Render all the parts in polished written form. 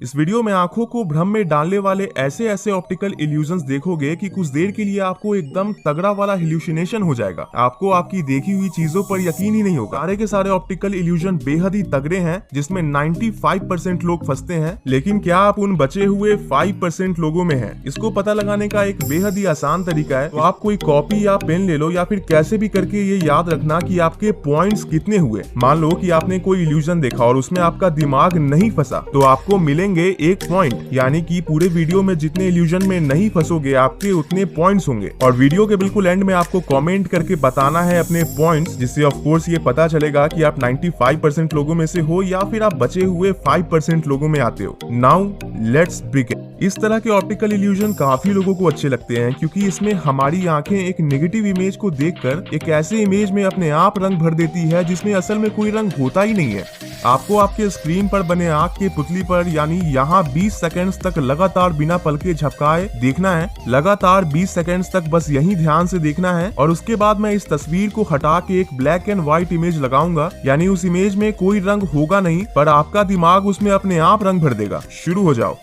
इस वीडियो में आंखों को भ्रम में डालने वाले ऐसे ऐसे ऑप्टिकल इल्यूजन्स देखोगे कि कुछ देर के लिए आपको एकदम तगड़ा वाला हेल्यूसिनेशन हो जाएगा। आपको आपकी देखी हुई चीजों पर यकीन ही नहीं होगा। सारे के सारे ऑप्टिकल इल्यूजन बेहद ही तगड़े हैं जिसमें 95% लोग फंसते हैं, लेकिन क्या आप उन बचे हुए 5% लोगों में हैं? इसको पता लगाने का एक बेहद ही आसान तरीका है। तो आप कोई कॉपी या पेन ले लो या फिर कैसे भी करके ये याद रखना कि आपके पॉइंट्स कितने हुए। मान लो कि आपने कोई इल्यूजन देखा और उसमें आपका दिमाग नहीं फंसा तो आपको मिलेंगे 1 पॉइंट, यानी कि पूरे वीडियो में जितने इल्यूजन में नहीं फंसोगे आपके उतने पॉइंट्स होंगे। और वीडियो के बिल्कुल एंड में आपको कमेंट करके बताना है अपने पॉइंट्स, जिससे ऑफ कोर्स ये पता चलेगा कि आप 95% लोगों में से हो या फिर आप बचे हुए 5% लोगों में आते हो। Now let's begin. इस तरह के ऑप्टिकल इल्यूजन काफी लोगों को अच्छे लगते हैं क्योंकि इसमें हमारी आंखें एक नेगेटिव इमेज को देखकर एक ऐसे इमेज में अपने आप रंग भर देती है जिसमें असल में कोई रंग होता ही नहीं है। आपको आपके स्क्रीन पर बने आंख के पुतली पर यानी यहाँ 20 सेकंड्स तक लगातार बिना पलके झपकाए देखना है। लगातार 20 सेकंड्स तक बस यही ध्यान से देखना है और उसके बाद मैं इस तस्वीर को हटा के एक ब्लैक एंड व्हाइट इमेज लगाऊंगा, यानी उस इमेज में कोई रंग होगा नहीं पर आपका दिमाग उसमें अपने आप रंग भर देगा। शुरू हो जाओ।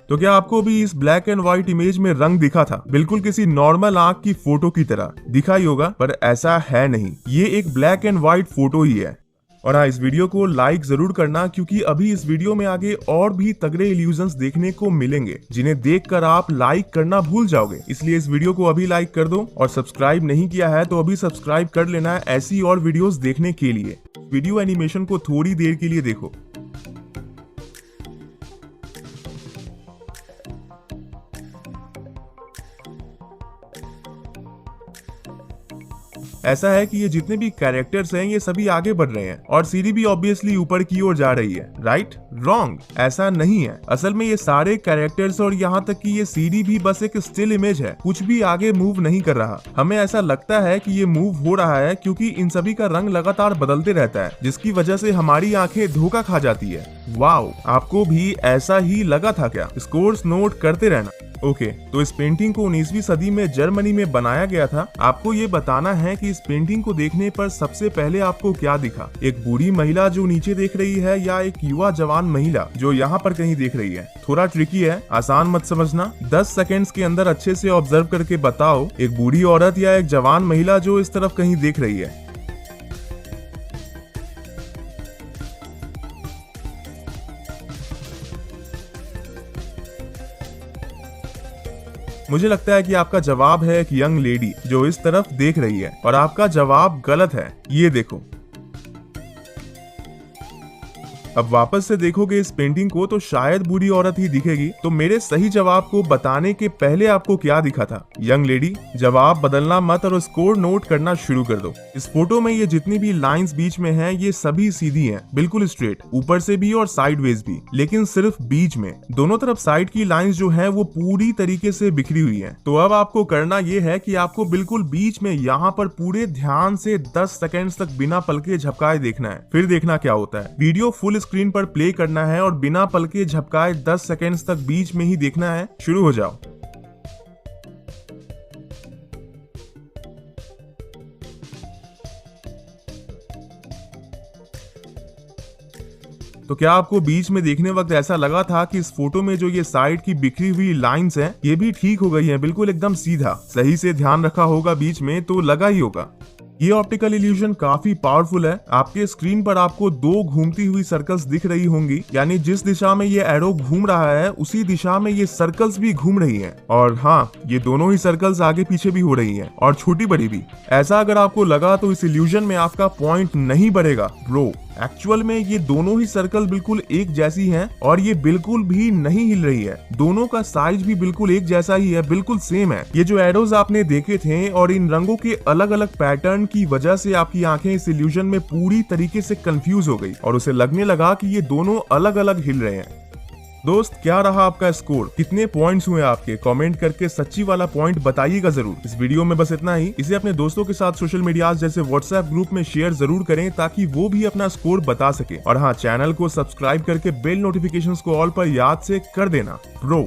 तो क्या आपको भी इस ब्लैक एंड व्हाइट इमेज में रंग दिखा था? बिल्कुल किसी नॉर्मल आंख की फोटो की तरह दिखा ही होगा, पर ऐसा है नहीं। ये एक ब्लैक एंड व्हाइट फोटो ही है। और हाँ, इस वीडियो को लाइक जरूर करना क्योंकि अभी इस वीडियो में आगे और भी तगड़े इल्यूजन्स देखने को मिलेंगे जिन्हें देखकर आप लाइक करना भूल जाओगे। इसलिए इस वीडियो को अभी लाइक कर दो और सब्सक्राइब नहीं किया है तो अभी सब्सक्राइब कर लेना है ऐसी और वीडियोस देखने के लिए। वीडियो एनिमेशन को थोड़ी देर के लिए देखो। ऐसा है कि ये जितने भी कैरेक्टर्स हैं ये सभी आगे बढ़ रहे हैं और सीढ़ी भी ऑब्वियसली ऊपर की ओर जा रही है। राइट? रॉन्ग, ऐसा नहीं है। असल में ये सारे कैरेक्टर्स और यहाँ तक कि ये सीढ़ी भी बस एक स्टिल इमेज है, कुछ भी आगे मूव नहीं कर रहा। हमें ऐसा लगता है कि ये मूव हो रहा है क्योंकि इन सभी का रंग लगातार बदलते रहता है, जिसकी वजह से हमारी आंखें धोखा खा जाती है। वाओ, आपको भी ऐसा ही लगा था क्या? स्कोर्स नोट करते रहना। ओके, तो इस पेंटिंग को 19वीं सदी में जर्मनी में बनाया गया था। आपको ये बताना है कि इस पेंटिंग को देखने पर सबसे पहले आपको क्या दिखा? एक बूढ़ी महिला जो नीचे देख रही है या एक युवा जवान महिला जो यहाँ पर कहीं देख रही है? थोड़ा ट्रिकी है, आसान मत समझना। 10 सेकेंड्स के अंदर अच्छे से ऑब्जर्व करके बताओ, एक बूढ़ी औरत या एक जवान महिला जो इस तरफ कहीं देख रही है? मुझे लगता है कि आपका जवाब है एक यंग लेडी जो इस तरफ देख रही है और आपका जवाब गलत है। ये देखो। अब वापस से देखोगे इस पेंटिंग को तो शायद बूढ़ी औरत ही दिखेगी। तो मेरे सही जवाब को बताने के पहले आपको क्या दिखा था? Young lady. जवाब बदलना मत और स्कोर नोट करना शुरू कर दो। इस फोटो में ये जितनी भी लाइंस बीच में हैं ये सभी सीधी हैं, बिल्कुल स्ट्रेट, ऊपर से भी और साइडवेज भी, लेकिन सिर्फ बीच में। दोनों तरफ साइड की लाइंस जो है वो पूरी तरीके से बिखरी हुई है। तो अब आपको करना ये है कि आपको बिल्कुल बीच में यहाँ पर पूरे ध्यान से 10 सेकेंड तक बिना पलके झपकाए देखना है। फिर देखना क्या होता है। वीडियो फुल स्क्रीन पर प्ले करना है और बिना पलके झपकाए 10 सेकंड्स तक बीच में ही देखना है। शुरू हो जाओ। तो क्या आपको बीच में देखने वक्त ऐसा लगा था कि इस फोटो में जो ये साइड की बिखरी हुई लाइंस हैं ये भी ठीक हो गई हैं, बिल्कुल एकदम सीधा? सही से ध्यान रखा होगा बीच में तो लगा ही होगा। ये ऑप्टिकल इल्यूजन काफी पावरफुल है। आपके स्क्रीन पर आपको 2 घूमती हुई सर्कल्स दिख रही होंगी, यानी जिस दिशा में ये एरो घूम रहा है उसी दिशा में ये सर्कल्स भी घूम रही हैं। और हाँ, ये दोनों ही सर्कल्स आगे पीछे भी हो रही हैं और छोटी बड़ी भी। ऐसा अगर आपको लगा तो इस इल्यूजन में आपका पॉइंट नहीं बढ़ेगा ब्रो। एक्चुअल में ये दोनों ही सर्कल बिल्कुल एक जैसी हैं और ये बिल्कुल भी नहीं हिल रही है। दोनों का साइज भी बिल्कुल एक जैसा ही है, बिल्कुल सेम है। ये जो एरोज आपने देखे थे और इन रंगों के अलग अलग पैटर्न की वजह से आपकी आंखें इस इल्यूजन में पूरी तरीके से कंफ्यूज हो गई और उसे लगने लगा कि ये दोनों अलग अलग हिल रहे हैं। दोस्त, क्या रहा आपका स्कोर? कितने पॉइंट्स हुए आपके? कमेंट करके सच्ची वाला पॉइंट बताइएगा जरूर। इस वीडियो में बस इतना ही। इसे अपने दोस्तों के साथ सोशल मीडिया जैसे व्हाट्सएप ग्रुप में शेयर जरूर करें ताकि वो भी अपना स्कोर बता सके। और हाँ, चैनल को सब्सक्राइब करके बेल नोटिफिकेशंस को ऑल पर याद से कर देना ब्रो।